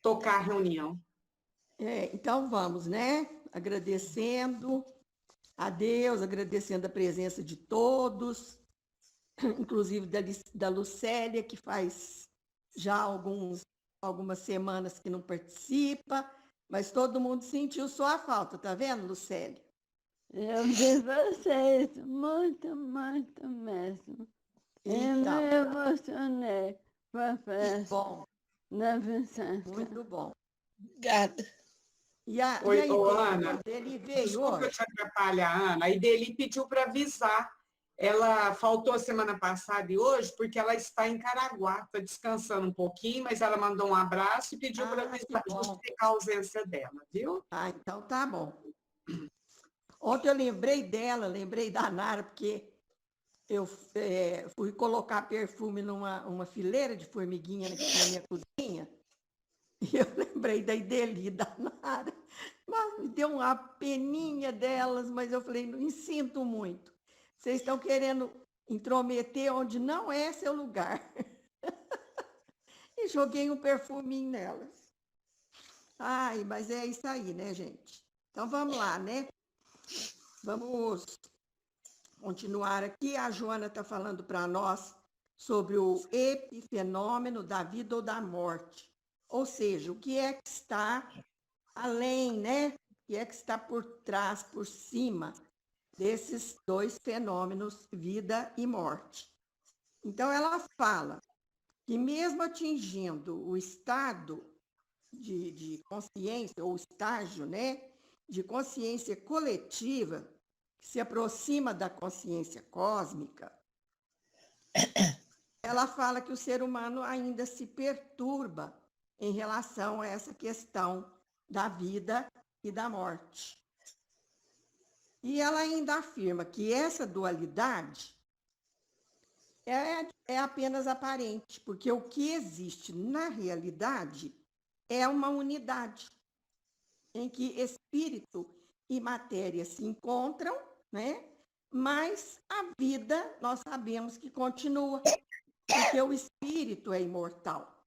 tocar a reunião. Então vamos, né? Agradecendo a Deus, agradecendo a presença de todos, inclusive da Lucélia, que faz já algumas semanas que não participa, mas todo mundo sentiu sua falta, tá vendo, Lucélia? Eu vi vocês muito, muito mesmo. Eu me Então, emocionei com a festa bom, da Vicência. muito bom. Obrigada. E a Oi, Ideli, Ana, Ideli veio desculpa hoje? te atrapalhar, Ana. A Ideli pediu para avisar. Ela faltou a semana passada e hoje porque ela está em Caraguá, está descansando um pouquinho, mas ela mandou um abraço e pediu para avisar, Que bom. justificar a ausência dela, viu? Então tá bom. Ontem eu lembrei da Nara, porque eu fui colocar perfume numa fileira de formiguinha na minha cozinha, e eu lembrei da Ideli, da Nara, mas me deu uma peninha delas, mas eu falei, não sinto muito. Vocês estão querendo intrometer onde não é seu lugar. E joguei um perfuminho nelas. Ai, mas é isso aí, né, gente? Então vamos lá, né? Vamos continuar aqui. A Joana está falando para nós sobre o epifenômeno da vida ou da morte. Ou seja, o que é que está além, né? O que é que está por trás, por cima desses dois fenômenos, vida e morte. Então, ela fala que mesmo atingindo o estado de consciência, ou estágio, né, de consciência coletiva, que se aproxima da consciência cósmica, ela fala que o ser humano ainda se perturba em relação a essa questão da vida e da morte. E ela ainda afirma que essa dualidade é apenas aparente, porque o que existe na realidade é uma unidade, em que espírito e matéria se encontram, né? Mas a vida, nós sabemos que continua, porque o espírito é imortal.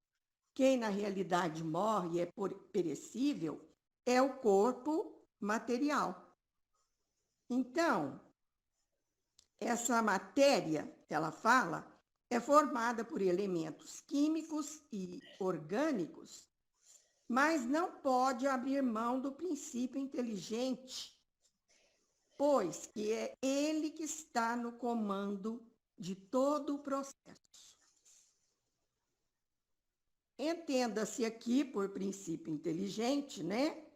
Quem na realidade morre e é perecível é o corpo material. Então, essa matéria, ela fala, é formada por elementos químicos e orgânicos, mas não pode abrir mão do princípio inteligente, pois que é ele que está no comando de todo o processo. Entenda-se aqui por princípio inteligente, né?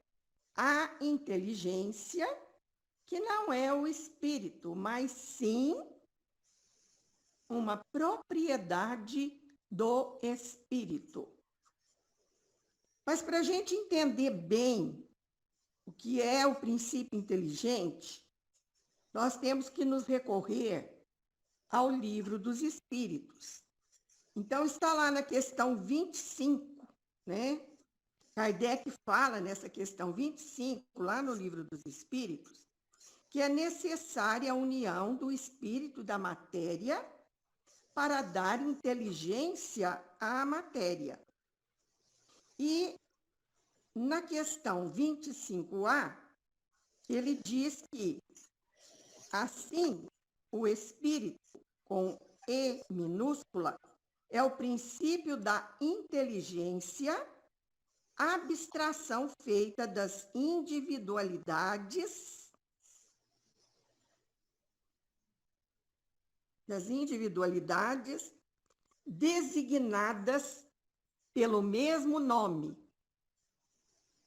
A inteligência que não é o espírito, mas sim uma propriedade do espírito. Mas para a gente entender bem o que é o princípio inteligente, nós temos que nos recorrer ao livro dos Espíritos. Então, está lá na questão 25, né? Kardec fala nessa questão 25, lá no livro dos Espíritos, que é necessária a união do espírito da matéria para dar inteligência à matéria. E na questão 25A, ele diz que, assim, o espírito, com E minúscula, é o princípio da inteligência, abstração feita das individualidades designadas pelo mesmo nome.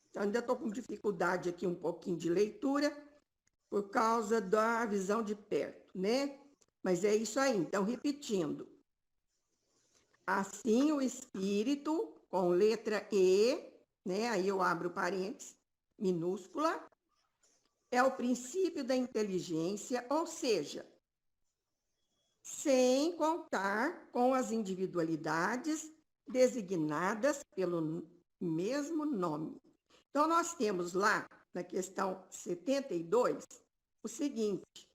Então, ainda estou com dificuldade aqui um pouquinho de leitura, por causa da visão de perto, né? Mas é isso aí. Então, repetindo. Assim, o espírito, com letra E, né? Aí eu abro parênteses, minúscula, é o princípio da inteligência, ou seja, sem contar com as individualidades designadas pelo mesmo nome. Então, nós temos lá, na questão 72, o seguinte: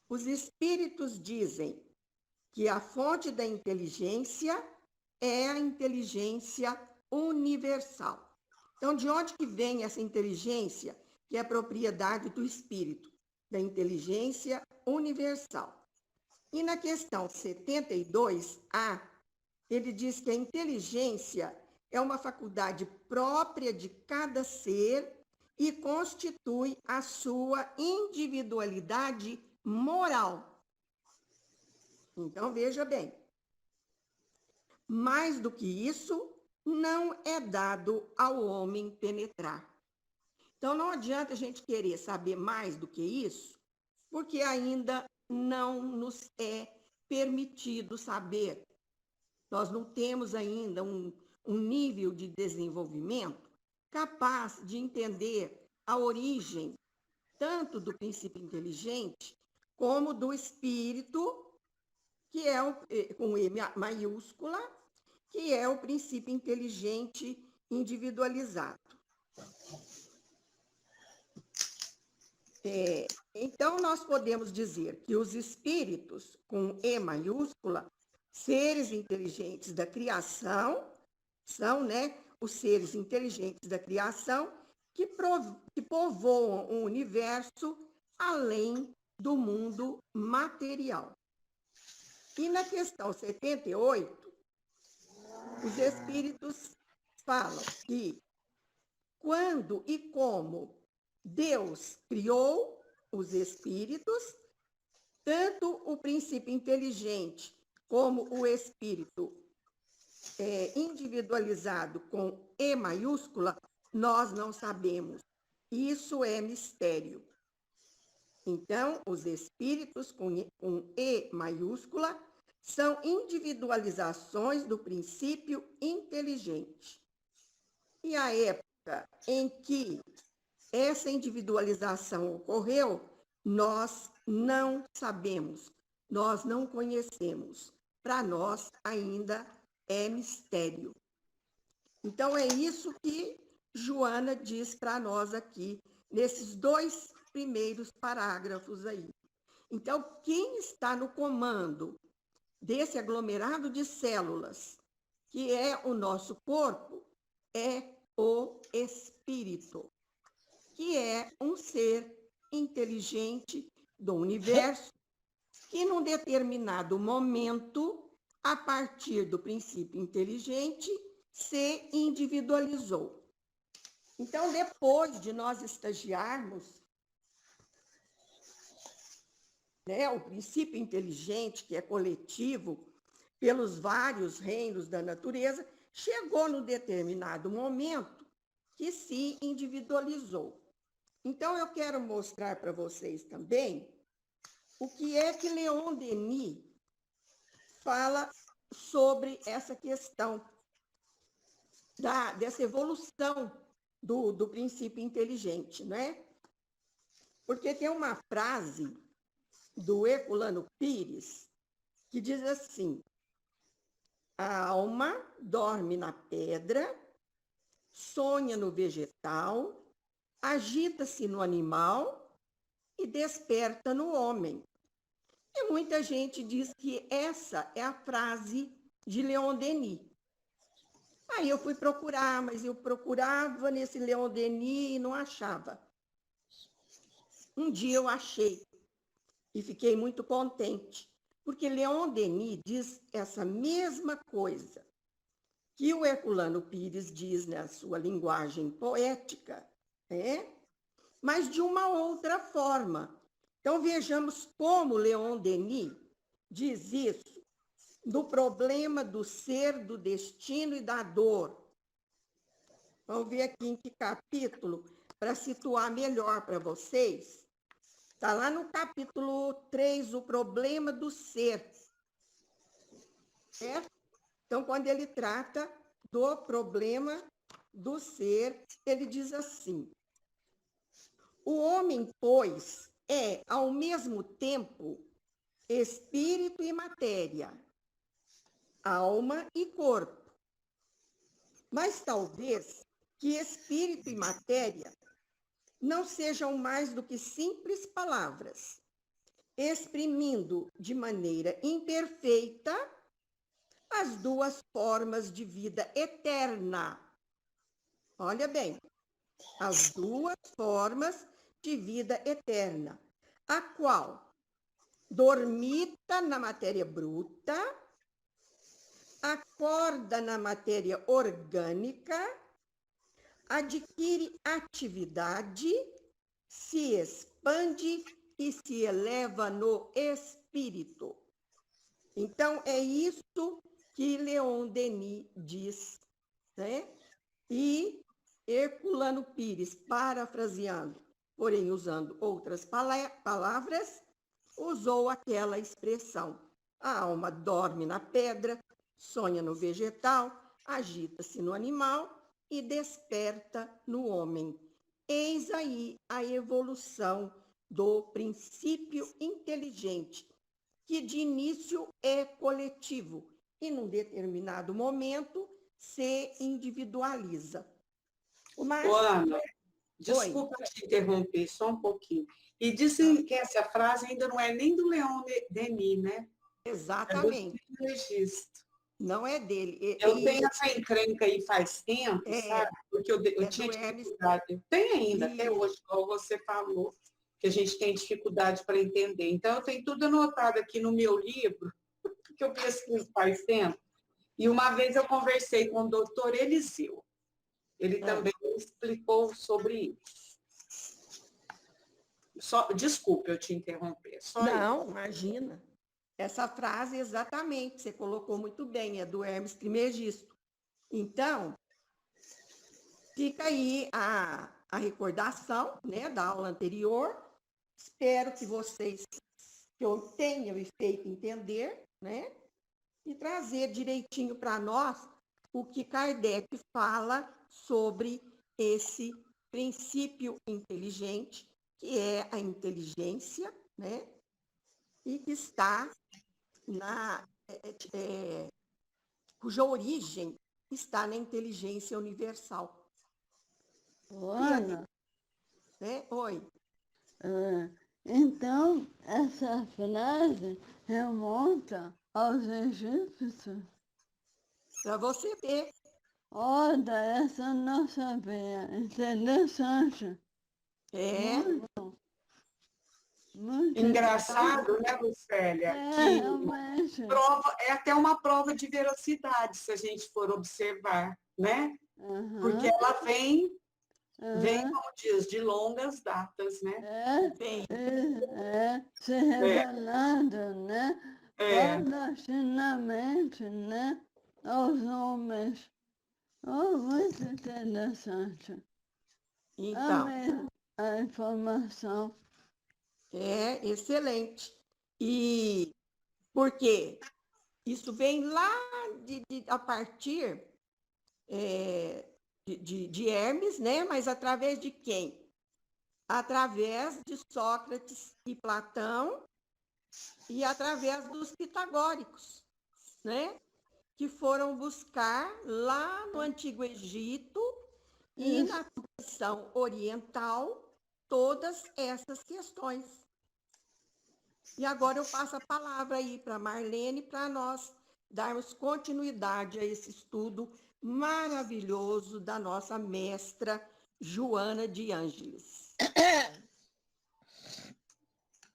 os espíritos dizem que a fonte da inteligência é a inteligência universal. Então, de onde que vem essa inteligência, que é a propriedade do espírito? Da inteligência universal. E na questão 72A, ele diz que a inteligência é uma faculdade própria de cada ser e constitui a sua individualidade moral. Então, veja bem, mais do que isso, não é dado ao homem penetrar. Então, não adianta a gente querer saber mais do que isso, porque ainda não nos é permitido saber. Nós não temos ainda um nível de desenvolvimento capaz de entender a origem tanto do princípio inteligente como do espírito, que é com E maiúscula, que é o princípio inteligente individualizado. Então, nós podemos dizer que os espíritos, com E maiúscula, seres inteligentes da criação, são, os seres inteligentes da criação que povoam o universo além do mundo material. E na questão 78, os espíritos falam que quando e como Deus criou os espíritos, tanto o princípio inteligente como o espírito individualizado com E maiúscula, nós não sabemos. Isso é mistério. Então, os espíritos com E maiúscula são individualizações do princípio inteligente. E a época em que essa individualização ocorreu, nós não sabemos, nós não conhecemos. Para nós ainda é mistério. Então, é isso que Joana diz para nós aqui, nesses 2 primeiros parágrafos aí. Então, quem está no comando desse aglomerado de células, que é o nosso corpo, é o espírito, que é um ser inteligente do universo, que num determinado momento, a partir do princípio inteligente, se individualizou. Então, depois de nós estagiarmos, o princípio inteligente, que é coletivo, pelos vários reinos da natureza, chegou num determinado momento que se individualizou. Então, eu quero mostrar para vocês também o que é que Leon Denis fala sobre essa questão dessa evolução do princípio inteligente, Porque tem uma frase do Herculano Pires que diz assim: a alma dorme na pedra, sonha no vegetal, agita-se no animal e desperta no homem. E muita gente diz que essa é a frase de Leon Denis. Aí eu fui procurar, mas eu procurava nesse Leon Denis e não achava. Um dia eu achei e fiquei muito contente, porque Leon Denis diz essa mesma coisa que o Herculano Pires diz na sua linguagem poética, mas de uma outra forma. Então, vejamos como Leon Denis diz isso, do problema do ser, do destino e da dor. Vamos ver aqui em que capítulo, para situar melhor para vocês. Está lá no capítulo 3, o problema do ser. Então, quando ele trata do problema do ser, ele diz assim: o homem, pois, é, ao mesmo tempo, espírito e matéria, alma e corpo. Mas talvez que espírito e matéria não sejam mais do que simples palavras, exprimindo de maneira imperfeita as duas formas de vida eterna. Olha bem, as duas formas de vida eterna, a qual dormita na matéria bruta, acorda na matéria orgânica, adquire atividade, se expande e se eleva no espírito. Então, é isso que Leon Denis diz, né? E Herculano Pires, parafraseando, porém usando outras palavras, usou aquela expressão: a alma dorme na pedra, sonha no vegetal, agita-se no animal e desperta no homem. Eis aí a evolução do princípio inteligente, que de início é coletivo e, num determinado momento, se individualiza. Ô, Ana, desculpa te interromper só um pouquinho. E dizem que essa frase ainda não é nem do Leon Denis, né? Exatamente. É do registro. Não é dele. Eu tenho essa encrenca aí faz tempo, sabe? Porque eu tinha dificuldade. Tem ainda, até hoje, como você falou, que a gente tem dificuldade para entender. Então, eu tenho tudo anotado aqui no meu livro, que eu pesquiso faz tempo. E uma vez eu conversei com o doutor Eliseu. Ele também explicou sobre isso. Desculpe eu te interromper. Não, imagina. Essa frase, exatamente, você colocou muito bem, é do Hermes Trismegisto. Então, fica aí a recordação, né, da aula anterior. Espero que vocês que eu tenha me feito entender, né, e trazer direitinho para nós o que Kardec fala sobre esse princípio inteligente, que é a inteligência, né, e que está cuja origem está na inteligência universal. Ana, né? Oi. Então, essa frase remonta aos egípcios. Para você ver. Olha, essa eu não sabia. Interessante. É. Muito engraçado, né, Lucélia? realmente. É até uma prova de veracidade, se a gente for observar, né? Porque ela vem, como diz, de longas datas, né? Se revelando, né? Paulatinamente, né? Aos homens. Oh, muito interessante. Então, a informação. É excelente. E porque isso vem lá a partir de Hermes, né? Mas através de quem? Através de Sócrates e Platão e através dos pitagóricos, né? Que foram buscar lá no Antigo Egito e na tradição oriental todas essas questões. E agora eu passo a palavra aí para Marlene para nós darmos continuidade a esse estudo maravilhoso da nossa mestra Joana de Ângeles.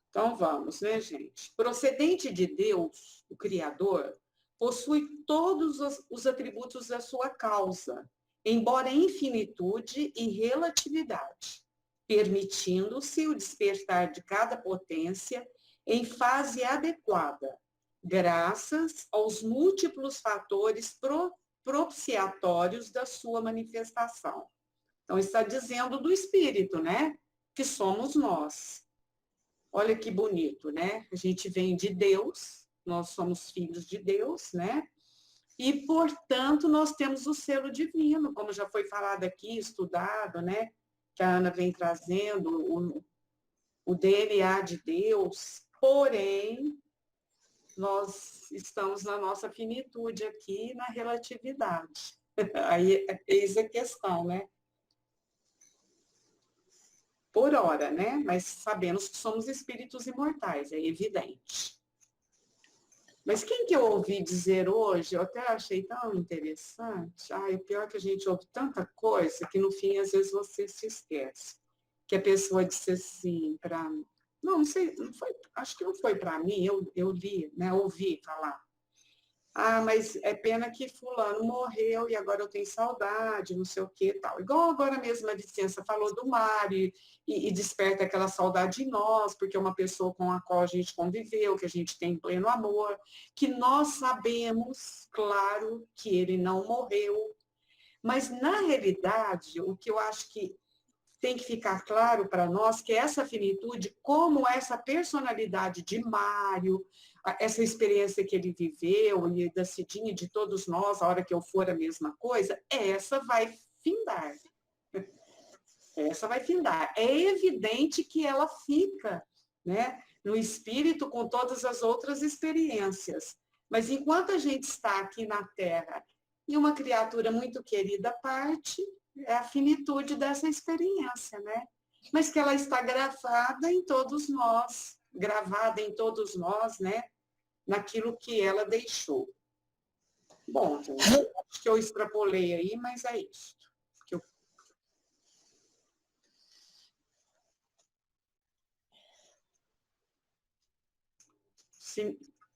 Então vamos, né, gente? Procedente de Deus, o Criador, possui todos os atributos da sua causa, embora em infinitude e relatividade, permitindo-se o despertar de cada potência em fase adequada, graças aos múltiplos fatores propiciatórios da sua manifestação. Então, está dizendo do Espírito, né? Que somos nós. Olha que bonito, né? A gente vem de Deus, nós somos filhos de Deus, né? E, portanto, nós temos o selo divino, como já foi falado aqui, estudado, né? Que a Ana vem trazendo, o DNA de Deus. Porém, nós estamos na nossa finitude aqui, na relatividade. Aí, eis a questão, né? Por hora, né? Mas sabemos que somos espíritos imortais, é evidente. Mas quem que eu ouvi dizer hoje, eu até achei tão interessante, o pior é que a gente ouve tanta coisa que no fim, às vezes, você se esquece. Que a pessoa disse assim para mim, não sei, não foi, acho que não foi para mim, eu li, né, ouvi falar. Mas é pena que fulano morreu e agora eu tenho saudade, não sei o que e tal. Igual agora mesmo a Vicência falou do Mário e desperta aquela saudade em nós, porque é uma pessoa com a qual a gente conviveu, que a gente tem pleno amor, que nós sabemos, claro, que ele não morreu, mas na realidade, o que eu acho que tem que ficar claro para nós que essa finitude, como essa personalidade de Mário, essa experiência que ele viveu, e da Cidinha e de todos nós, a hora que eu for a mesma coisa, essa vai findar. Essa vai findar. É evidente que ela fica, né, no espírito com todas as outras experiências. Mas enquanto a gente está aqui na Terra e uma criatura muito querida parte, é a finitude dessa experiência, né? Mas que ela está gravada em todos nós, né? Naquilo que ela deixou. Bom, gente, acho que eu extrapolei aí, mas é isso.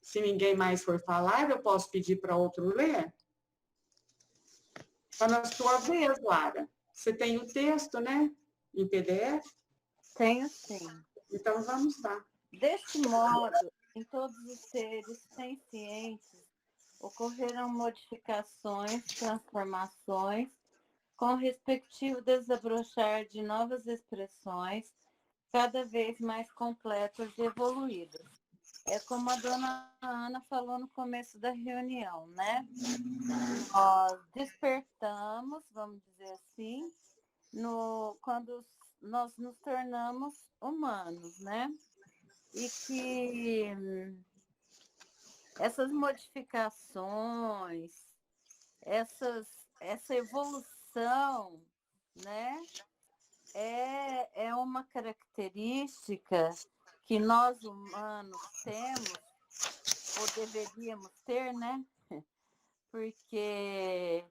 Se ninguém mais for falar, eu posso pedir para outro ler? Está na sua vez, Lara. Você tem o texto, né? Em PDF? Tenho sim. Então, vamos lá. Deste modo, em todos os seres sencientes, ocorreram modificações, transformações, com o respectivo desabrochar de novas expressões, cada vez mais completas e evoluídas. É como a dona Ana falou no começo da reunião, né? Nós despertamos, vamos dizer assim, quando nós nos tornamos humanos, né? E que essas modificações, essa evolução, né? É uma característica que nós humanos temos, ou deveríamos ter, né? Porque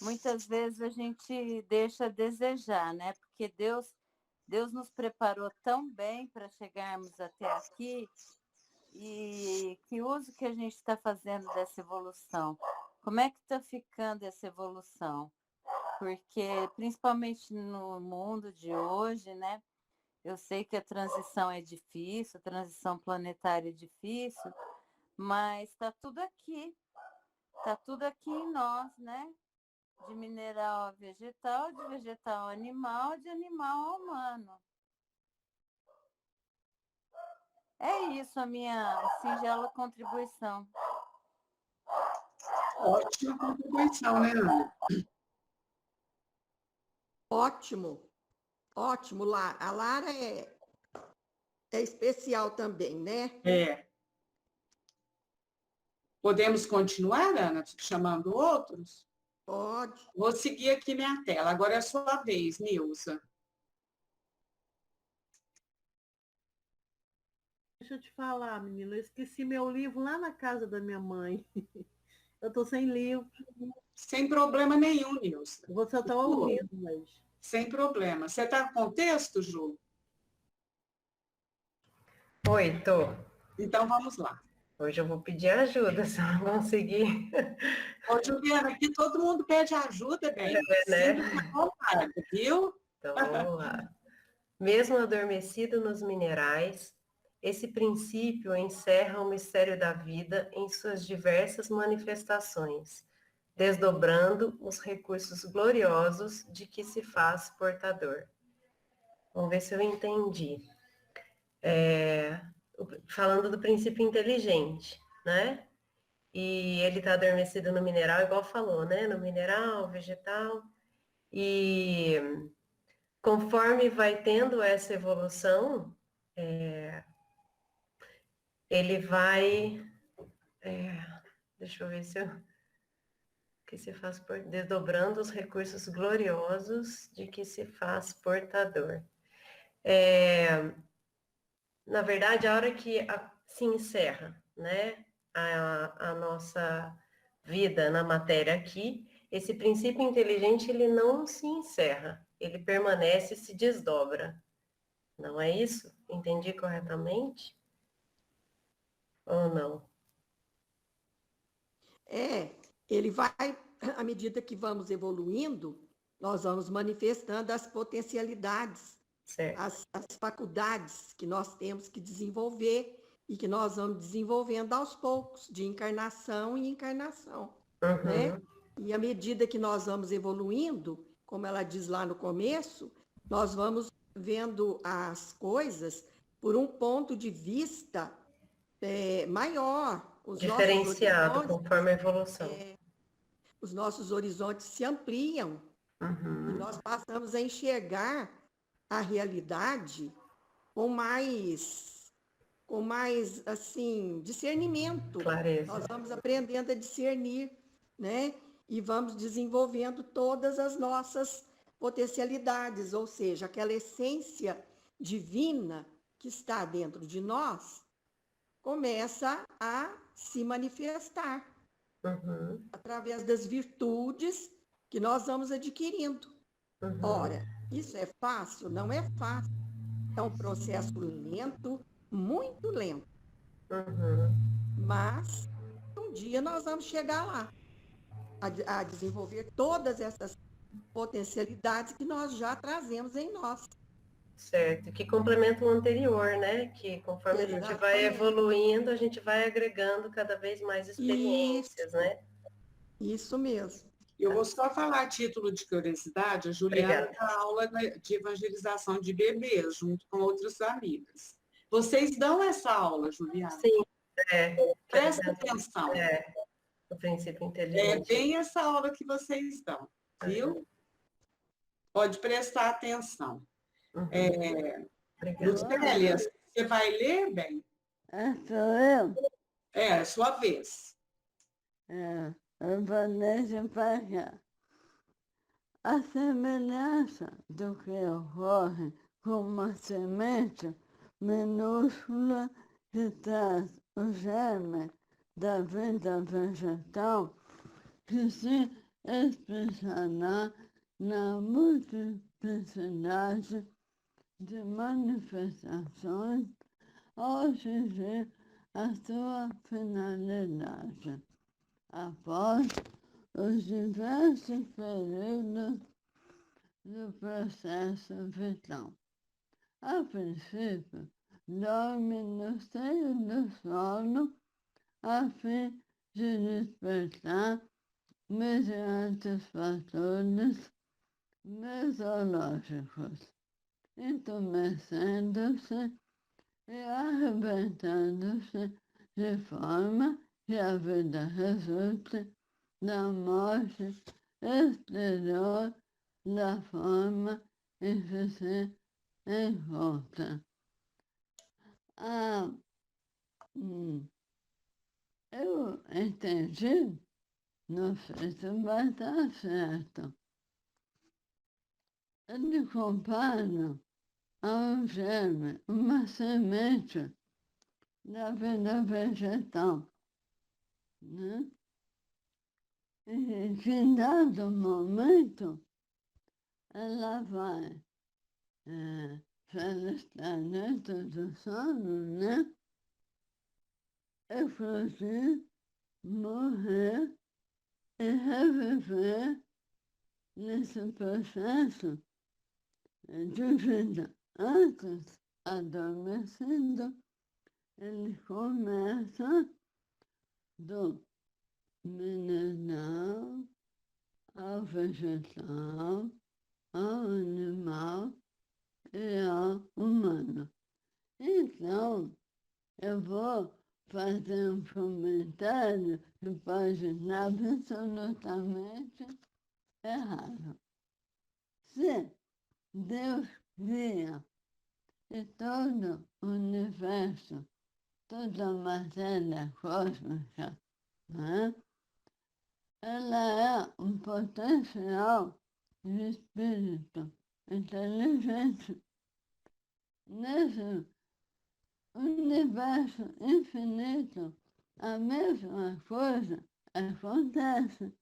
muitas vezes a gente deixa a desejar, né? Porque Deus nos preparou tão bem para chegarmos até aqui, e que uso que a gente está fazendo dessa evolução? Como é que está ficando essa evolução? Porque, principalmente no mundo de hoje, né? Eu sei que a transição é difícil, a transição planetária é difícil, mas está tudo aqui em nós, né? De mineral a vegetal, de vegetal a animal, de animal a humano. É isso a minha singela contribuição. Ótima contribuição, né, Ana? Ótimo, ótimo, Lara. A Lara é especial também, né? É. Podemos continuar, Ana, chamando outros? Pode. Vou seguir aqui minha tela. Agora é a sua vez, Nilza. Deixa eu te falar, menina, eu esqueci meu livro lá na casa da minha mãe. Eu tô sem livro. Sem problema nenhum, Nilza. Você tá ouvindo, mas... Sem problema. Você está com texto, Ju? Oi, tô. Então, vamos lá. Hoje eu vou pedir ajuda, se eu não conseguir. Ô, Juliana, aqui todo mundo pede ajuda, bem. Né? Sinta-se à vontade, viu? Então, vamos lá. Mesmo adormecido nos minerais, esse princípio encerra o mistério da vida em suas diversas manifestações, desdobrando os recursos gloriosos de que se faz portador. Vamos ver se eu entendi. Falando do princípio inteligente, né? E ele está adormecido no mineral, igual falou, né? No mineral, vegetal. E conforme vai tendo essa evolução, ele vai... deixa eu ver se eu... que se faz desdobrando os recursos gloriosos de que se faz portador. Na verdade, a hora que se encerra, né? a nossa vida na matéria aqui, esse princípio inteligente, ele não se encerra, ele permanece e se desdobra. Não é isso? Entendi corretamente? Ou não? Ele vai, à medida que vamos evoluindo, nós vamos manifestando as potencialidades, Certo. as faculdades que nós temos que desenvolver e que nós vamos desenvolvendo aos poucos, de encarnação em encarnação, né? E à medida que nós vamos evoluindo, como ela diz lá no começo, nós vamos vendo as coisas por um ponto de vista maior. Diferenciado conforme a evolução. Os nossos horizontes se ampliam e nós passamos a enxergar a realidade com mais assim, discernimento. Clareza. Nós vamos aprendendo a discernir, né? E vamos desenvolvendo todas as nossas potencialidades, ou seja, aquela essência divina que está dentro de nós começa a se manifestar através das virtudes que nós vamos adquirindo. Ora, isso é fácil? Não é fácil. É um processo lento, muito lento. Mas um dia nós vamos chegar lá, a desenvolver todas essas potencialidades que nós já trazemos em nós. Certo, que complementa o anterior, né? Que conforme a gente vai evoluindo, a gente vai agregando cada vez mais experiências, né? Isso mesmo. Eu vou só falar a título de curiosidade, a Juliana dá aula de evangelização de bebês, junto com outras amigas. Vocês dão essa aula, Juliana? Sim, Presta atenção. O princípio inteligente. É bem essa aula que vocês dão, viu? Pode prestar atenção. Lucélia, você vai ler, bem? Sou eu? É sua vez. Eu vou ler para cá. A semelhança do que ocorre com uma semente minúscula que traz o germe da vida vegetal, que se expressará na multiplicidade de manifestações ao atingir a sua finalidade, após os diversos períodos do processo vital. A princípio, dorme no seio do solo a fim de despertar mediante os fatores mesológicos, entumecendo-se e arrebentando-se de forma que a vida resulte da morte exterior da forma em que se encontra. Eu entendi, não sei se vai estar certo. Ele compara a um germe, uma semente da vida vegetal, né? E que em dado momento ela vai estar dentro do solo, né? Eclodir, morrer e reviver nesse processo de vida. Antes, adormecido, ele começa do mineral ao vegetal, ao animal e ao humano. Então, eu vou fazer um comentário que pode estar absolutamente errado. Se Deus cria e todo o universo, toda a matéria cósmica, né? Ela é um potencial de espírito inteligente. Nesse universo infinito A mesma coisa acontece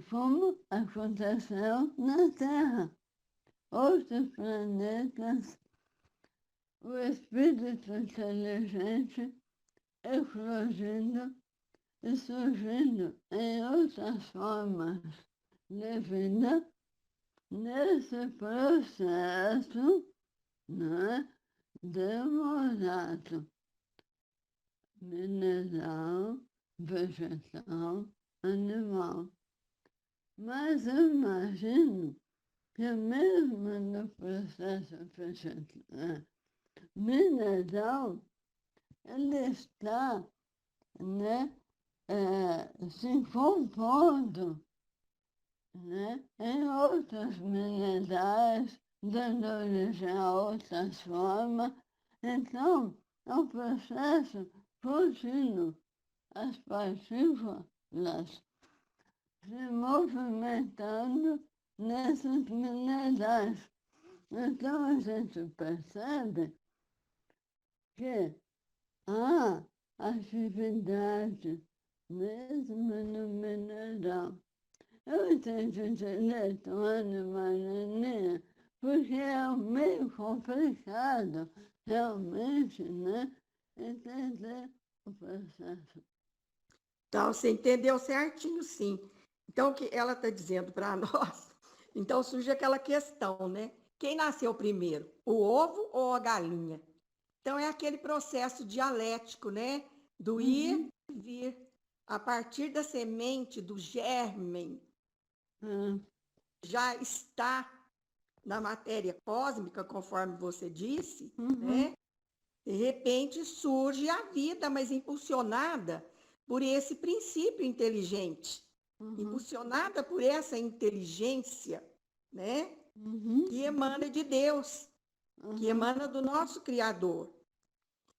como aconteceu na Terra. Outros planetas, o espírito inteligente eclodindo e surgindo em outras formas de vida nesse processo, né, demorado, mineral, vegetal, animal. Mas eu imagino que mesmo no processo vegetal, mineral, ele está, né, se compondo, né, em outros minerais, dando origem a outras formas. Então, é um processo contínuo. As partículas se movimentando nesses minerais. Então, a gente percebe que há atividade mesmo no mineral. Eu entendi direito o animalinha, porque é meio complicado, realmente, né? Entender o processo. Então, você entendeu certinho, sim. Então, o que ela está dizendo para nós? Então, surge aquela questão, né? Quem nasceu primeiro, o ovo ou a galinha? Então, é aquele processo dialético, né? Do ir e vir. A partir da semente, do germe, já está na matéria cósmica, conforme você disse, né? De repente surge a vida, mas impulsionada por esse princípio inteligente, impulsionada por essa inteligência, né? Que emana de Deus, que emana do nosso Criador.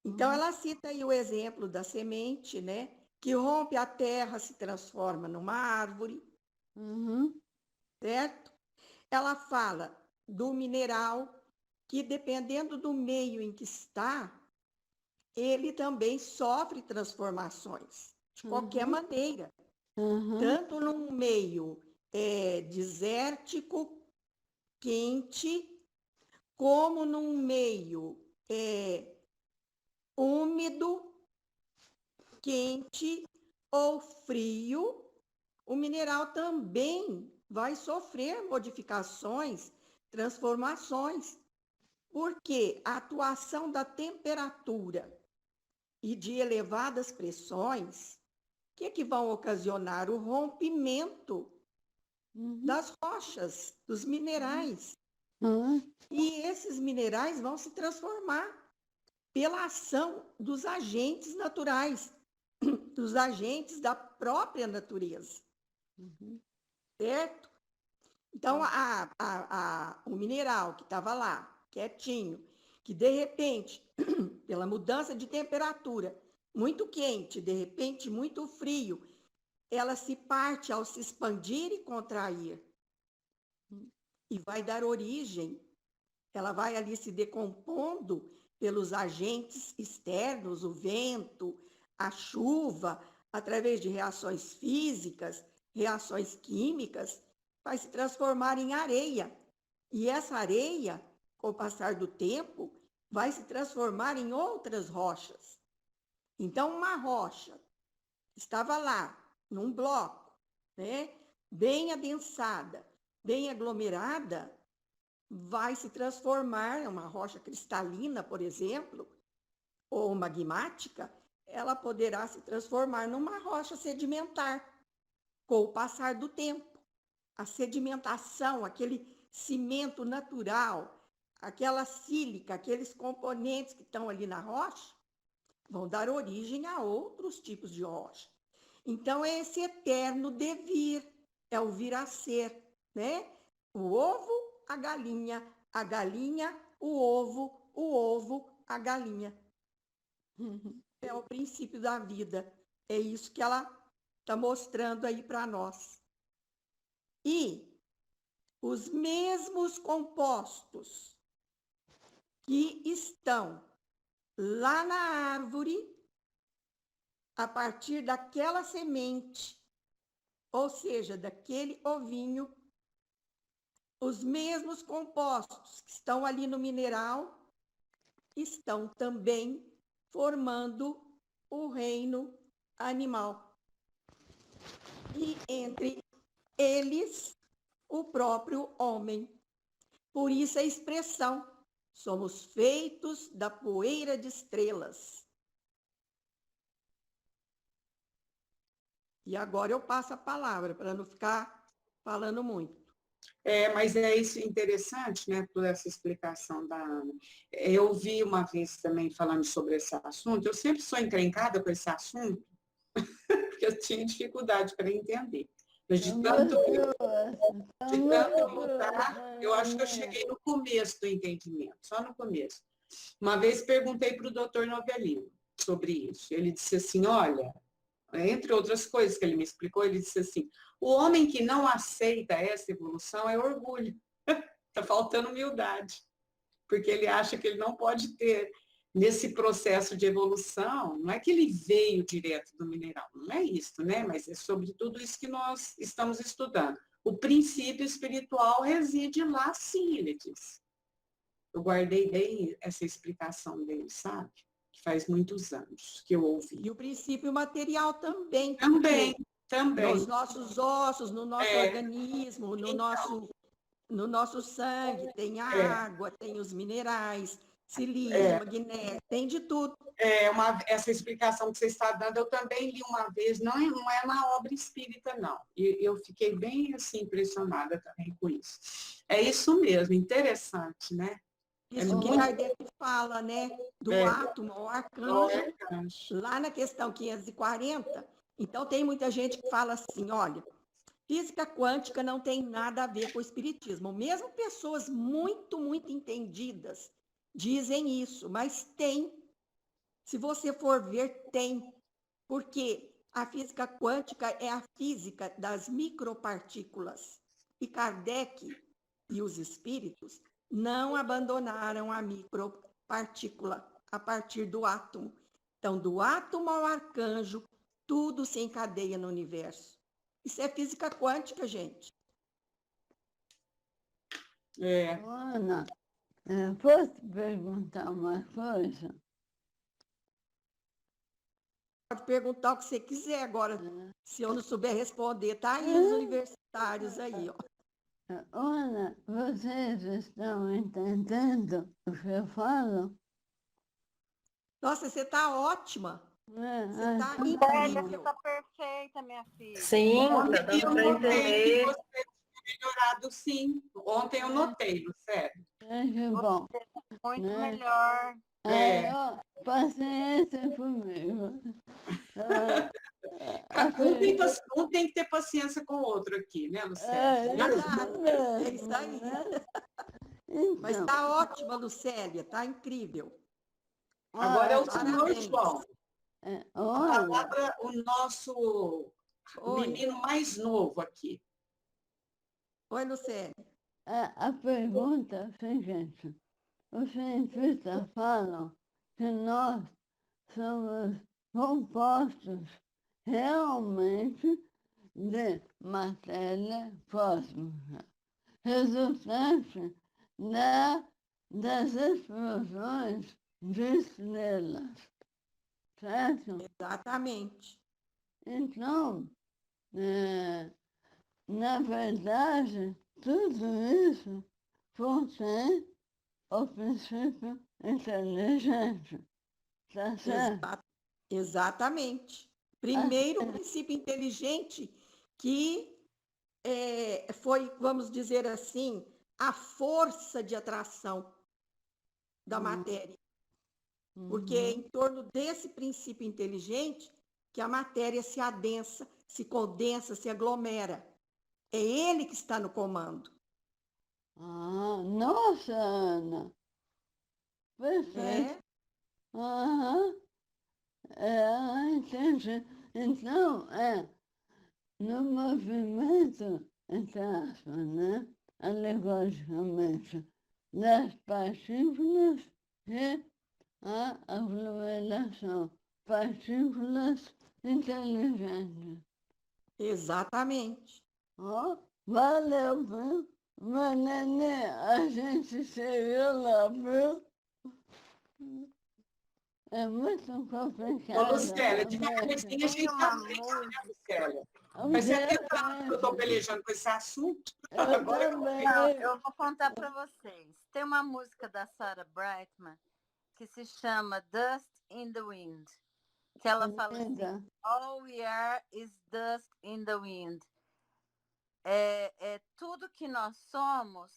Então, ela cita aí o exemplo da semente, né? Que rompe a terra, se transforma numa árvore, certo? Ela fala do mineral, que dependendo do meio em que está, ele também sofre transformações, de qualquer maneira. Tanto num meio desértico, quente, como num meio úmido, quente ou frio, o mineral também vai sofrer modificações, transformações, porque a atuação da temperatura e de elevadas pressões, que vão ocasionar o rompimento das rochas, dos minerais. E esses minerais vão se transformar pela ação dos agentes naturais, dos agentes da própria natureza. Certo? Então, o mineral que estava lá, quietinho, que de repente, pela mudança de temperatura, muito quente, de repente muito frio, ela se parte ao se expandir e contrair. E vai dar origem, ela vai ali se decompondo pelos agentes externos, o vento, a chuva, através de reações físicas, reações químicas, vai se transformar em areia. E essa areia, com o passar do tempo, vai se transformar em outras rochas. Então, uma rocha estava lá, num bloco, né, bem adensada, bem aglomerada, vai se transformar em uma rocha cristalina, por exemplo, ou magmática, ela poderá se transformar numa rocha sedimentar, com o passar do tempo. A sedimentação, aquele cimento natural, aquela sílica, aqueles componentes que estão ali na rocha, vão dar origem a outros tipos de rocha. Então, é esse eterno devir, é o vir a ser, né? O ovo, a galinha, o ovo, a galinha. É o princípio da vida. É isso que ela está mostrando aí para nós. E os mesmos compostos que estão lá na árvore a partir daquela semente, ou seja, daquele ovinho, os mesmos compostos que estão ali no mineral estão também formando o reino animal. E entre eles, o próprio homem. Por isso a expressão, somos feitos da poeira de estrelas. E agora eu passo a palavra, para não ficar falando muito. Mas é isso interessante, né, por essa explicação da Ana. Eu vi uma vez também falando sobre esse assunto, eu sempre sou encrencada com esse assunto, porque eu tinha dificuldade para entender. Mas de tanto lutar, eu acho que eu cheguei no começo do entendimento, só no começo. Uma vez perguntei para o doutor Novelino sobre isso. Ele disse assim, olha, entre outras coisas que ele me explicou, ele disse assim, o homem que não aceita essa evolução é orgulho. Está faltando humildade. Porque ele acha que ele não pode ter, nesse processo de evolução, não é que ele veio direto do mineral, não é isso, né? Mas é sobre tudo isso que nós estamos estudando. O princípio espiritual reside lá, sim, ele diz. Eu guardei bem essa explicação dele, sabe? Que faz muitos anos que eu ouvi. E o princípio material também. Também. Nos nossos ossos, no nosso organismo, no nosso sangue, tem a água, tem os minerais, silício, magnésio, tem de tudo. Essa explicação que você está dando, eu também li uma vez, não é na obra espírita, não. E eu fiquei bem assim, impressionada também com isso. É isso mesmo, interessante, né? Isso que Kardec fala, né? Do átomo ao arcanjo, lá na questão 540. Então, tem muita gente que fala assim, olha, física quântica não tem nada a ver com o espiritismo. Mesmo pessoas muito, muito entendidas dizem isso, mas tem. Se você for ver, tem. Porque a física quântica é a física das micropartículas. E Kardec e os espíritos não abandonaram a micropartícula a partir do átomo. Então, do átomo ao arcanjo, tudo se encadeia no universo. Isso é física quântica, gente. Ana, posso perguntar uma coisa? Pode perguntar o que você quiser agora. Se eu não souber responder, tá aí os universitários aí, ó. Ana, vocês estão entendendo o que eu falo? Nossa, você tá ótima. Você tá Você incrível. está perfeita, minha filha. Sim, tá dando para entender. Você tem melhorado, sim. Ontem eu notei, no sério. Que bom. Muito melhor. Paciência comigo. Um tem que ter paciência com o outro aqui, né, Lucélia? É isso aí. Mas tá ótima, Lucélia, tá incrível. Agora é o senhor João. A Olha, palavra, o nosso menino mais novo aqui. Oi, Lucélia. a pergunta é a seguinte. Os cientistas falam que nós somos compostos realmente de matéria cósmica, resultante das explosões de estrelas, certo? Exatamente. Então, na verdade, tudo isso contém o princípio inteligente, tá certo? Exatamente. Primeiro princípio inteligente que foi, vamos dizer assim, a força de atração da matéria. Porque é em torno desse princípio inteligente que a matéria se adensa, se condensa, se aglomera. É ele que está no comando. Nossa, Ana! Perfeito. Entendi. Então, no movimento, entre aspas, né? Alegoricamente, das partículas e a aglomeração. Partículas inteligente. Exatamente. Ó, valeu, viu? Mas, nenê, a gente se viu lá, viu? É muito Ô, complicado, Lucélia, realmente. devagarzinho a Tem gente uma aprende, né, música. Lucélia? Faz 70 anos que eu estou Gente, pelejando com esse assunto. eu Agora que eu aprendi. Não, também. eu vou contar para vocês. Tem uma música da Sarah Brightman que se chama Dust in the Wind, que ela fala assim: Linda. All we are is dust in the wind. É tudo que nós somos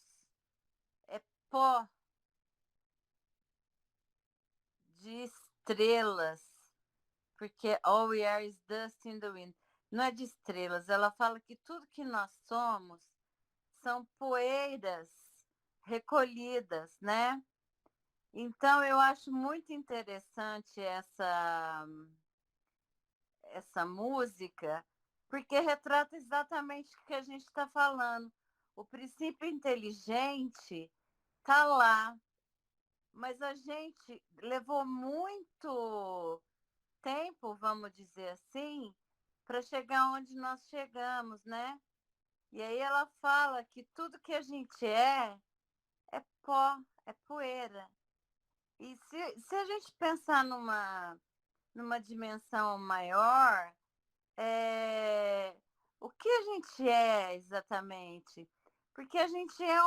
é pó de estrelas, porque all we are is dust in the wind. Não é de estrelas, ela fala que tudo que nós somos são poeiras recolhidas, né? Então eu acho muito interessante essa música, porque retrata exatamente o que a gente está falando. O princípio inteligente está lá, mas a gente levou muito tempo, vamos dizer assim, para chegar onde nós chegamos, né? E aí ela fala que tudo que a gente é pó, é poeira. E se a gente pensar numa dimensão maior, o que a gente é exatamente? Porque a gente é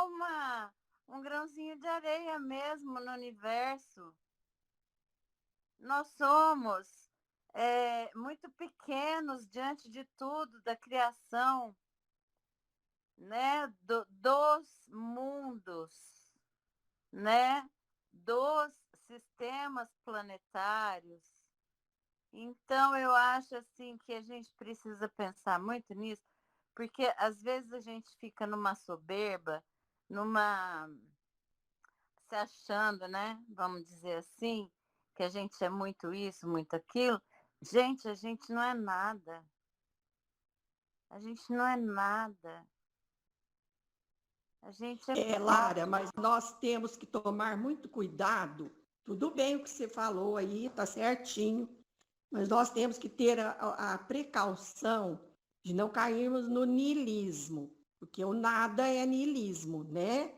um grãozinho de areia mesmo no universo. Nós somos muito pequenos diante de tudo, da criação, né? Dos mundos, né? Dos sistemas planetários. Então, eu acho assim que a gente precisa pensar muito nisso, porque às vezes a gente fica numa soberba, numa se achando, né? Vamos dizer assim, que a gente é muito isso, muito aquilo. Gente, a gente não é nada. A gente não é nada. A gente é pó. Lara, mas nós temos que tomar muito cuidado. Tudo bem o que você falou aí, está certinho, mas nós temos que ter a precaução de não cairmos no niilismo, porque o nada é niilismo, né?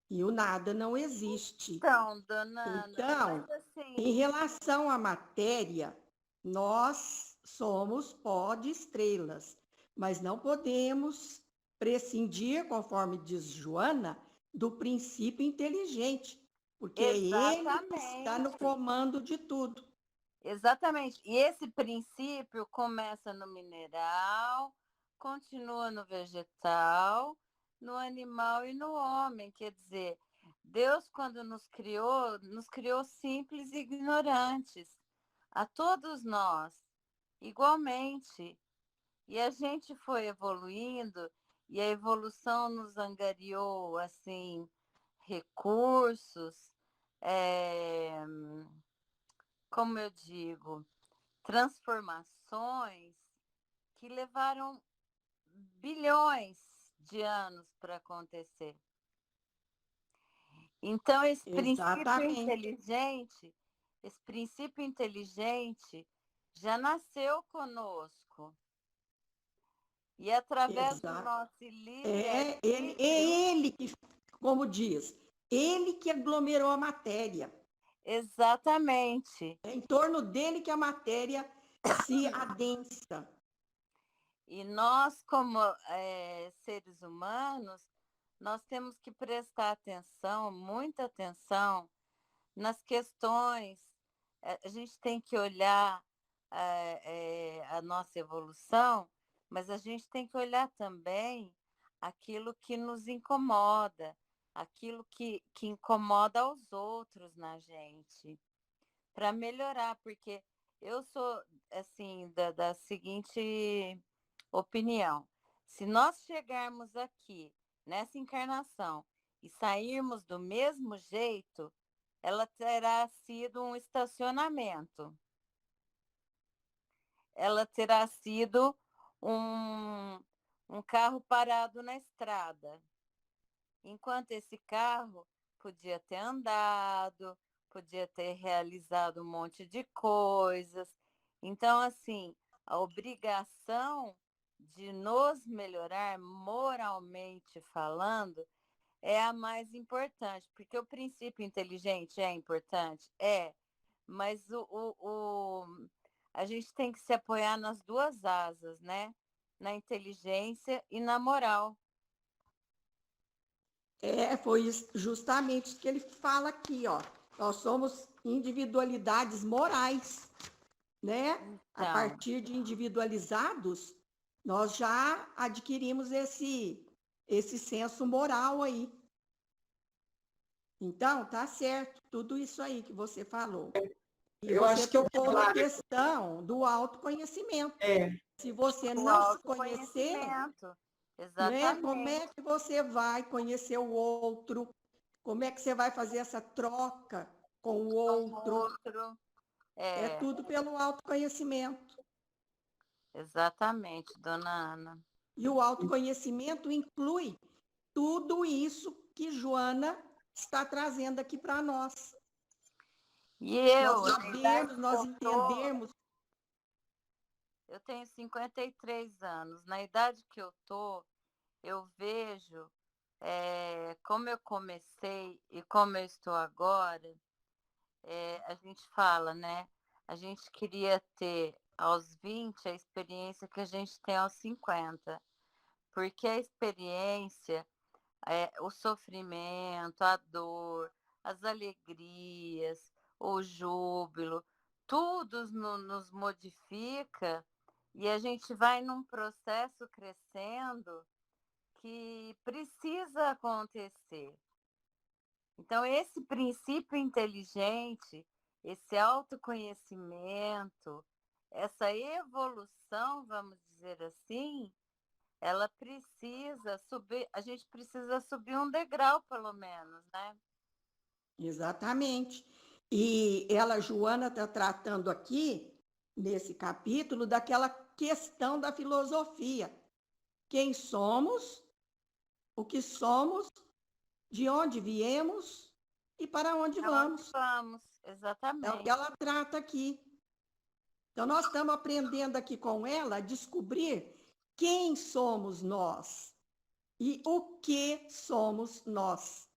E o nada não existe. Então, dona Ana, Então, mas em assim, relação à matéria, nós somos pó de estrelas, mas não podemos prescindir, conforme diz Joana, do princípio inteligente, porque é ele que está no exatamente. comando de tudo. Exatamente. E esse princípio começa no mineral, continua no vegetal, no animal e no homem. Quer dizer, Deus, quando nos criou simples e ignorantes, a todos nós, igualmente. E a gente foi evoluindo, e a evolução nos angariou, assim, recursos, é, como eu digo, transformações que levaram bilhões de anos para acontecer. Então, Exatamente, esse princípio inteligente já nasceu conosco. E através do exato. nosso É livre-arbítrio, ele que, como diz, ele que aglomerou a matéria. exatamente. É em torno dele que a matéria se adensa. E nós, como seres humanos, nós temos que prestar atenção, muita atenção, nas questões. A gente tem que olhar a nossa evolução, mas a gente tem que olhar também aquilo que nos incomoda, aquilo que incomoda aos outros na gente, para melhorar, porque eu sou assim da seguinte opinião: se nós chegarmos aqui nessa encarnação e sairmos do mesmo jeito, ela terá sido um estacionamento, ela terá sido um, um carro parado na estrada, enquanto esse carro podia ter andado, podia ter realizado um monte de coisas. Então, assim, a obrigação de nos melhorar moralmente falando é a mais importante, porque o princípio inteligente é importante, mas a gente tem que se apoiar nas duas asas, né? Na inteligência e na moral. Foi justamente isso que ele fala aqui, ó. Nós somos individualidades morais, né? A Então, partir de individualizados, nós já adquirimos esse senso moral aí. Então, tá certo, tudo isso aí que você falou. E Eu você acho que eu tocou na claro. questão do autoconhecimento. Se você o não se conhecer, autoconhecimento. né? Exatamente. Como é que você vai conhecer o outro? Como é que você vai fazer essa troca com o outro? É tudo pelo autoconhecimento. Exatamente, dona Ana. E o autoconhecimento inclui tudo isso que Joana está trazendo aqui para nós. E eu, nós sabemos, nós entendermos. Eu tenho 53 anos. Na idade que eu tô, eu vejo como eu comecei e como eu estou agora. A gente fala, né? A gente queria ter aos 20 a experiência que a gente tem aos 50. Porque a experiência, o sofrimento, a dor, as alegrias, o júbilo, tudo nos modifica e a gente vai num processo crescendo que precisa acontecer. Então, esse princípio inteligente, esse autoconhecimento, essa evolução, vamos dizer assim, ela precisa subir, a gente precisa subir um degrau, pelo menos, né? Exatamente. E ela, Joana, está tratando aqui, nesse capítulo, daquela questão da filosofia. Quem somos, o que somos, de onde viemos e para onde vamos. Vamos, exatamente. É o que ela trata aqui. Então, nós estamos aprendendo aqui com ela a descobrir quem somos nós e o que somos nós.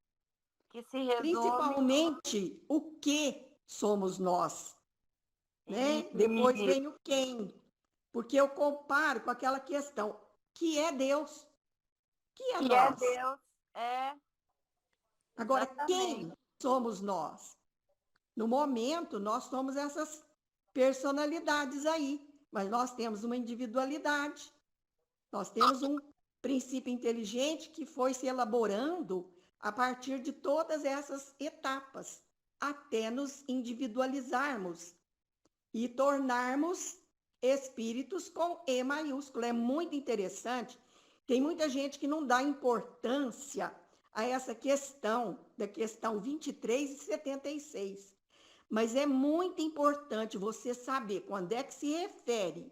Que se resume... Principalmente o que somos nós. Né? Depois vem o quem. Porque eu comparo com aquela questão, que é Deus. Que é nós. É Deus, Agora, exatamente. Quem somos nós? No momento, nós somos essas personalidades aí, mas nós temos uma individualidade. Nós temos um princípio inteligente que foi se elaborando a partir de todas essas etapas, até nos individualizarmos e tornarmos espíritos com E maiúsculo. É muito interessante. Tem muita gente que não dá importância a essa questão, da questão 23 e 76. Mas é muito importante você saber quando é que se refere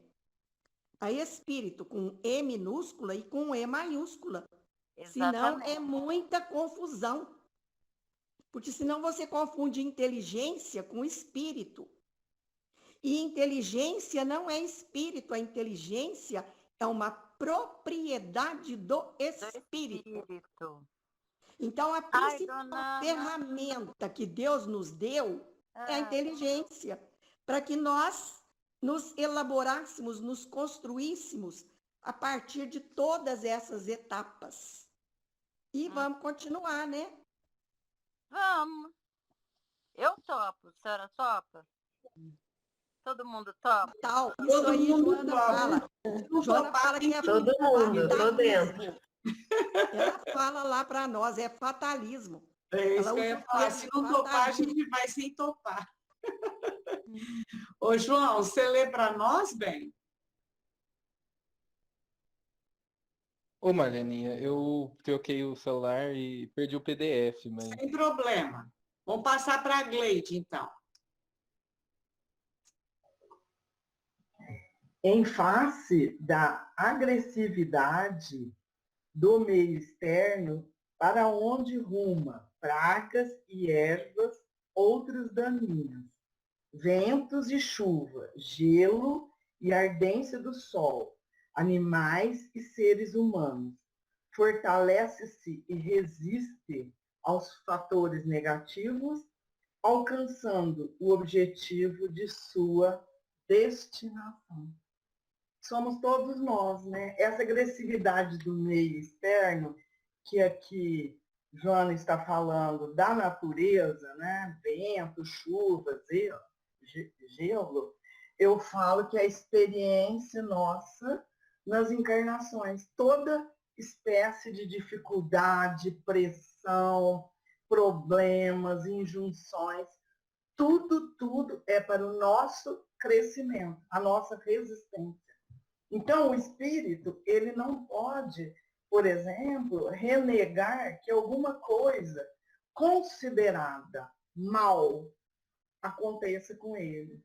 a espírito com E minúscula e com E maiúscula. Senão é muita confusão. Porque senão você confunde inteligência com espírito. E inteligência não é espírito, a inteligência é uma propriedade do espírito. Então, a principal ferramenta que Deus nos deu é a inteligência, para que nós nos elaborássemos, nos construíssemos a partir de todas essas etapas. E vamos continuar, né? Vamos. Eu topo. A senhora topa? Todo mundo topa? Tal. Isso aí, Joana fala. Joana fala que é todo mundo, tô dentro. Ela fala lá para nós, é fatalismo. É isso que eu ia falar. Se não topar, a gente vai sem topar. Ô, João, você lê para nós, bem? Ô, Marleninha, eu troquei o celular e perdi o PDF, mas... Sem problema. Vamos passar para a Gleide, então. Em face da agressividade do meio externo, para onde ruma pragas e ervas, outras daninhas, ventos e chuva, gelo e ardência do sol, animais e seres humanos. Fortalece-se e resiste aos fatores negativos, alcançando o objetivo de sua destinação. Somos todos nós, né? Essa agressividade do meio externo, que aqui Joana está falando da natureza, né? Vento, chuva, gelo, eu falo que é a experiência nossa nas encarnações. Toda espécie de dificuldade, pressão, problemas, injunções, tudo é para o nosso crescimento, a nossa resistência. Então, o espírito, ele não pode, por exemplo, renegar que alguma coisa considerada mal aconteça com ele.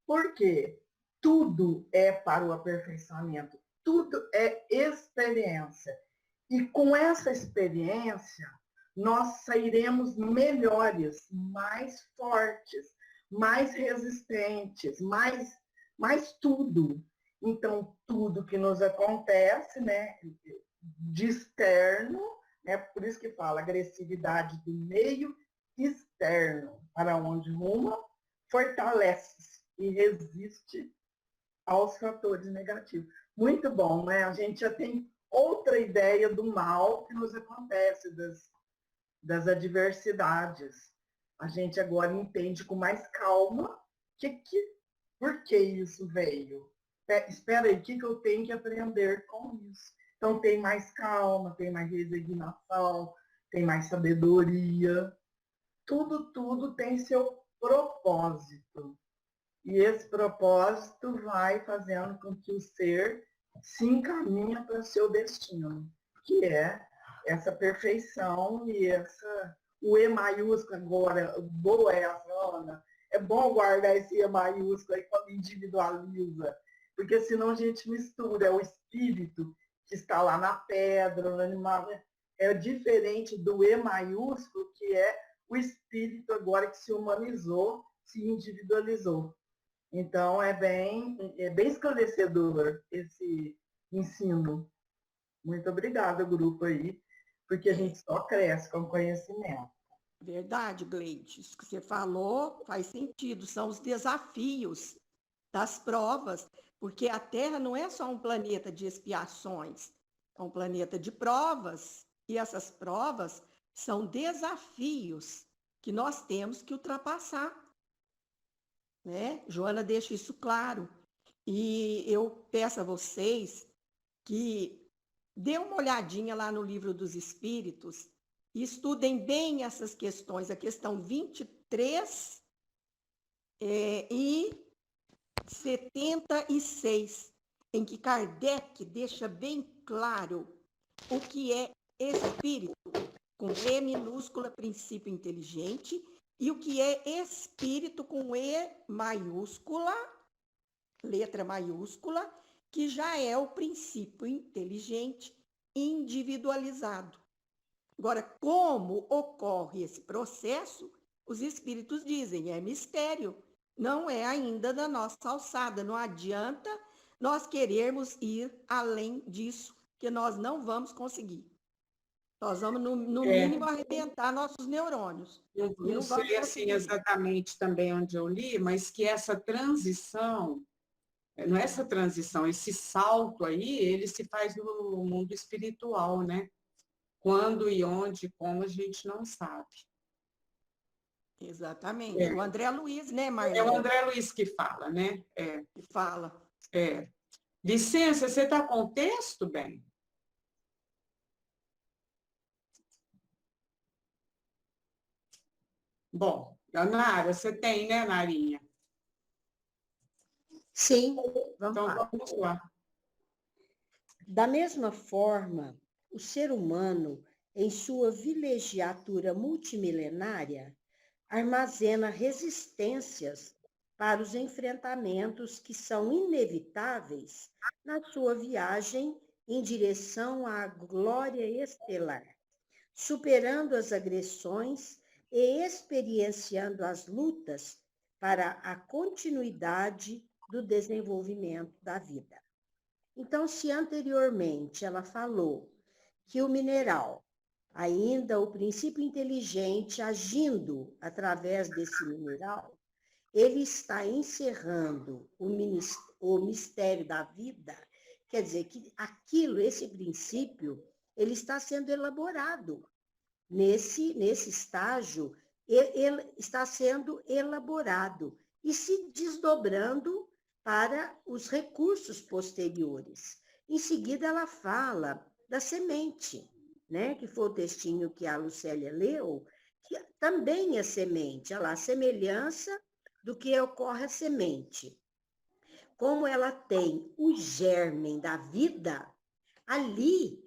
Por quê? Tudo é para o aperfeiçoamento, tudo é experiência. E com essa experiência, nós sairemos melhores, mais fortes, mais resistentes, mais tudo. Então, tudo que nos acontece, né, de externo, né, por isso que fala agressividade do meio externo, para onde ruma, fortalece e resiste aos fatores negativos. Muito bom, né? A gente já tem outra ideia do mal que nos acontece, das adversidades. A gente agora entende com mais calma por que isso veio. Espera aí, o que eu tenho que aprender com isso? Então, tem mais calma, tem mais resignação, tem mais sabedoria. Tudo tem seu propósito. E esse propósito vai fazendo com que o ser se encaminhe para o seu destino, que é essa perfeição e o E maiúsculo agora, boa é a Ana, é bom guardar esse E maiúsculo aí quando individualiza, porque senão a gente mistura, é o espírito que está lá na pedra, no animal, é diferente do E maiúsculo, que é o espírito agora que se humanizou, se individualizou. Então, é bem esclarecedor esse ensino. Muito obrigada, grupo aí, porque a gente só cresce com conhecimento. Verdade, Gleide. Isso que você falou faz sentido. São os desafios das provas, porque a Terra não é só um planeta de expiações, é um planeta de provas, e essas provas são desafios que nós temos que ultrapassar. Né? Joana deixa isso claro. E eu peço a vocês que dê uma olhadinha lá no Livro dos Espíritos e estudem bem essas questões, a questão 23 e 76, em que Kardec deixa bem claro o que é espírito, com E minúscula, princípio inteligente, e o que é espírito com E maiúscula, letra maiúscula, que já é o princípio inteligente individualizado. Agora, como ocorre esse processo, os espíritos dizem, é mistério, não é ainda da nossa alçada, não adianta nós querermos ir além disso, que nós não vamos conseguir. Nós vamos, no mínimo, arrebentar nossos neurônios. Eu não sei assim, exatamente também onde eu li, mas que essa transição, não é essa transição, esse salto aí, ele se faz no mundo espiritual, né? Quando e onde, como a gente não sabe. Exatamente. O André Luiz, né, Marlene? É o André Luiz que fala, né? Que fala. Licença, você está com o texto, bem? Bom, Nara, você tem, né, Narinha? Sim, então vamos lá. Da mesma forma, o ser humano, em sua vilegiatura multimilenária, armazena resistências para os enfrentamentos que são inevitáveis na sua viagem em direção à glória estelar, superando as agressões e experienciando as lutas para a continuidade do desenvolvimento da vida. Então, se anteriormente ela falou que o mineral, ainda o princípio inteligente agindo através desse mineral, ele está encerrando o mistério da vida, quer dizer que esse princípio, ele está sendo elaborado. Nesse estágio, ele está sendo elaborado e se desdobrando para os recursos posteriores. Em seguida, ela fala da semente, né? Que foi o textinho que a Lucélia leu, que também é semente, olha lá, a semelhança do que ocorre a semente. Como ela tem o germe da vida, ali,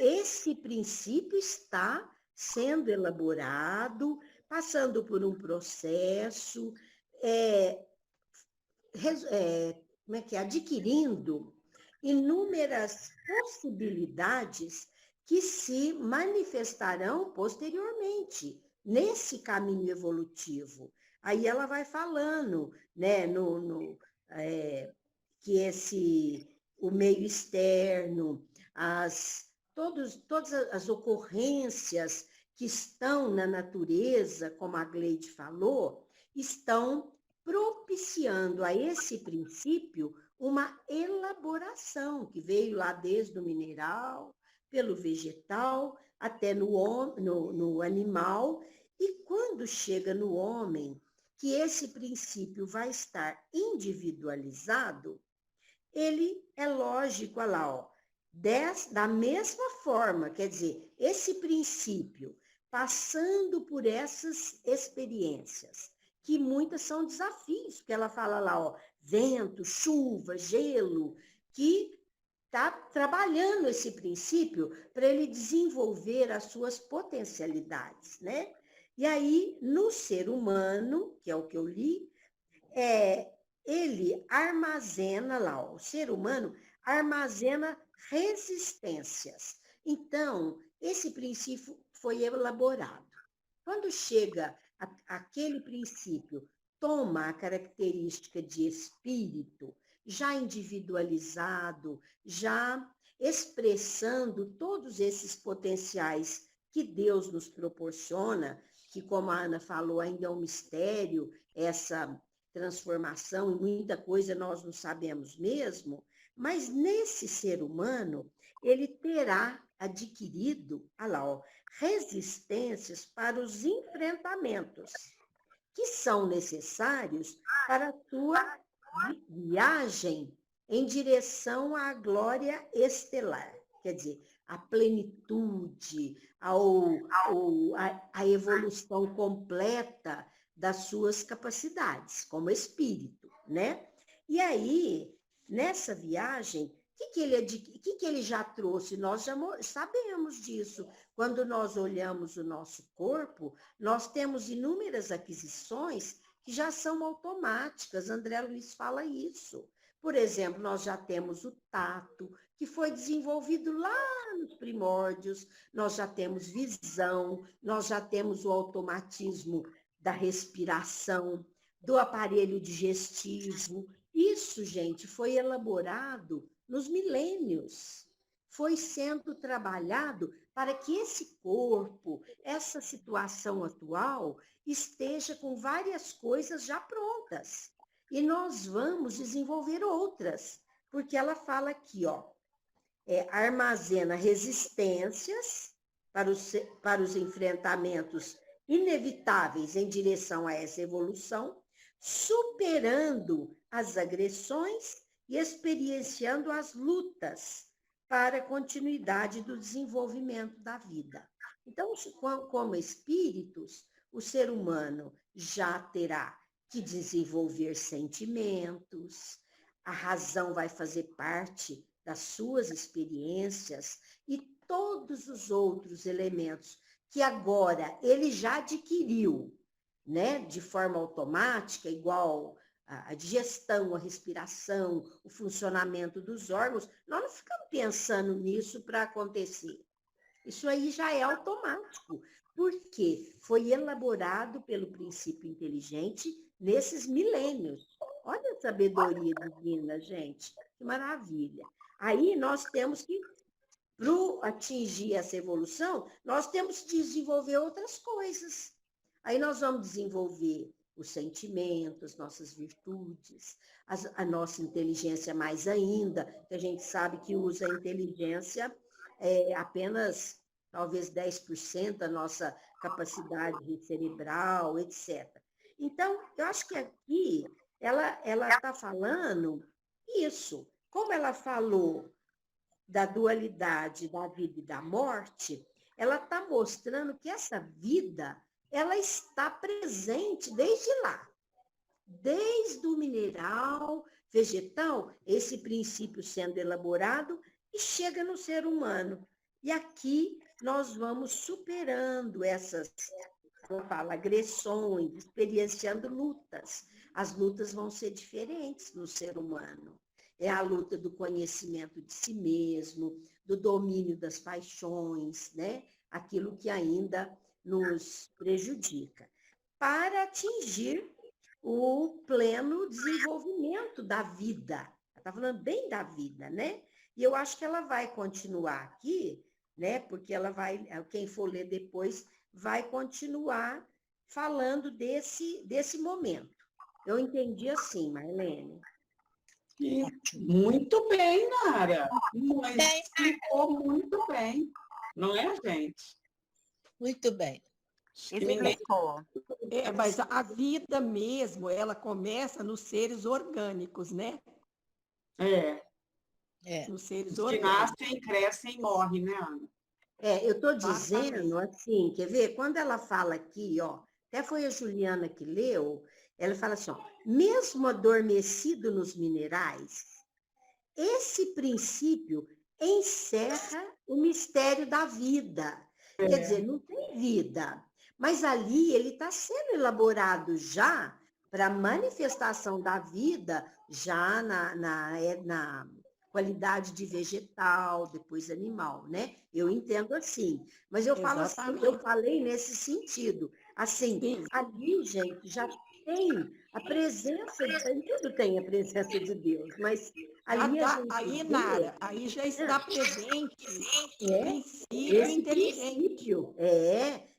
esse princípio está sendo elaborado, passando por um processo, adquirindo inúmeras possibilidades que se manifestarão posteriormente nesse caminho evolutivo. Aí ela vai falando, né, que o meio externo, todas as ocorrências que estão na natureza, como a Gleide falou, estão propiciando a esse princípio uma elaboração que veio lá desde o mineral, pelo vegetal, até no animal, e quando chega no homem, que esse princípio vai estar individualizado, ele é lógico, olha lá, ó, da mesma forma, quer dizer, esse princípio, passando por essas experiências, que muitas são desafios, porque ela fala lá, ó, vento, chuva, gelo, que está trabalhando esse princípio para ele desenvolver as suas potencialidades, né? E aí, no ser humano, que é o que eu li, ele armazena lá, ó, o ser humano armazena resistências. Então, esse princípio foi elaborado. Quando chega aquele princípio, toma a característica de espírito, já individualizado, já expressando todos esses potenciais que Deus nos proporciona, que, como a Ana falou, ainda é um mistério, essa transformação, e muita coisa nós não sabemos mesmo, mas nesse ser humano, ele terá adquirido, olha lá, ó, resistências para os enfrentamentos que são necessários para a tua viagem em direção à glória estelar, quer dizer, a plenitude, a evolução completa das suas capacidades como espírito, né? E aí, nessa viagem, o que ele já trouxe? Nós já sabemos disso. Quando nós olhamos o nosso corpo, nós temos inúmeras aquisições que já são automáticas. André Luiz fala isso. Por exemplo, nós já temos o tato, que foi desenvolvido lá nos primórdios, nós já temos visão, nós já temos o automatismo da respiração, do aparelho digestivo. Isso, gente, foi elaborado nos milênios. Foi sendo trabalhado para que esse corpo, essa situação atual, esteja com várias coisas já prontas. E nós vamos desenvolver outras, porque ela fala aqui, ó, armazena resistências para os enfrentamentos inevitáveis em direção a essa evolução, superando as agressões e experienciando as lutas para a continuidade do desenvolvimento da vida. Então, como espíritos, o ser humano já terá que desenvolver sentimentos, a razão vai fazer parte das suas experiências e todos os outros elementos que agora ele já adquiriu, né, de forma automática, igual a digestão, a respiração, o funcionamento dos órgãos, nós não ficamos pensando nisso para acontecer. Isso aí já é automático, porque foi elaborado pelo princípio inteligente nesses milênios. Olha a sabedoria divina, gente. Que maravilha. Aí nós temos que, para atingir essa evolução, nós temos que desenvolver outras coisas. Aí nós vamos desenvolver os sentimentos, nossas virtudes, a nossa inteligência mais ainda, que a gente sabe que usa a inteligência apenas, talvez 10% da nossa capacidade cerebral, etc. Então, eu acho que aqui ela está falando isso. Como ela falou da dualidade da vida e da morte, ela está mostrando que essa vida, ela está presente desde lá. Desde o mineral, vegetal, esse princípio sendo elaborado e chega no ser humano. E aqui nós vamos superando essas, como fala, agressões, experienciando lutas. As lutas vão ser diferentes no ser humano. É a luta do conhecimento de si mesmo, do domínio das paixões, né? Aquilo que ainda nos prejudica, para atingir o pleno desenvolvimento da vida. Ela está falando bem da vida, né? E eu acho que ela vai continuar aqui, né? Porque ela vai, quem for ler depois, vai continuar falando desse momento. Eu entendi assim, Marlene. Muito bem, Nara. Mas explicou muito bem. Não é, gente? Muito bem. Explicou. Mas a vida mesmo, ela começa nos seres orgânicos, né? Nos seres Que orgânicos. nascem, crescem e morrem, né, Ana? Eu estou dizendo assim, quer ver? Quando ela fala aqui, ó, até foi a Juliana que leu, ela fala assim, ó, mesmo adormecido nos minerais, esse princípio encerra o mistério da vida. Quer dizer, não tem vida, mas ali ele está sendo elaborado já para a manifestação da vida, já na qualidade de vegetal, depois animal, né? Eu entendo assim, mas eu falo assim, eu falei nesse sentido. Assim, ali, gente, já tem a presença, em tudo tem a presença de Deus, mas ali aí, Nara, aí já está presente o princípio esse inteligente. princípio,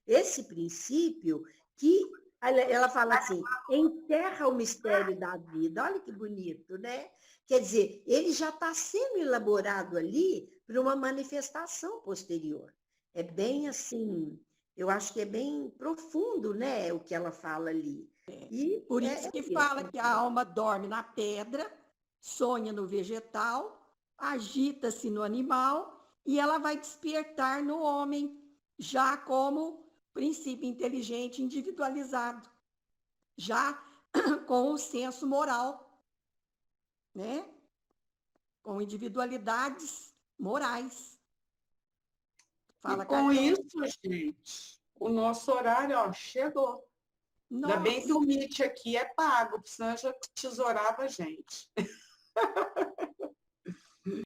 esse princípio que ela fala assim, enterra o mistério da vida. Olha que bonito, né? Quer dizer, ele já está sendo elaborado ali para uma manifestação posterior. É bem assim, eu acho que é bem profundo, né, o que ela fala ali. E por isso que fala que a alma dorme na pedra, sonha no vegetal, agita-se no animal e ela vai despertar no homem, já como princípio inteligente individualizado, já com o senso moral, né? Com individualidades morais. Fala, e com isso, gente, o nosso horário, ó, chegou. Nossa. Ainda bem que o Meet aqui é pago, senão já tesourava a gente.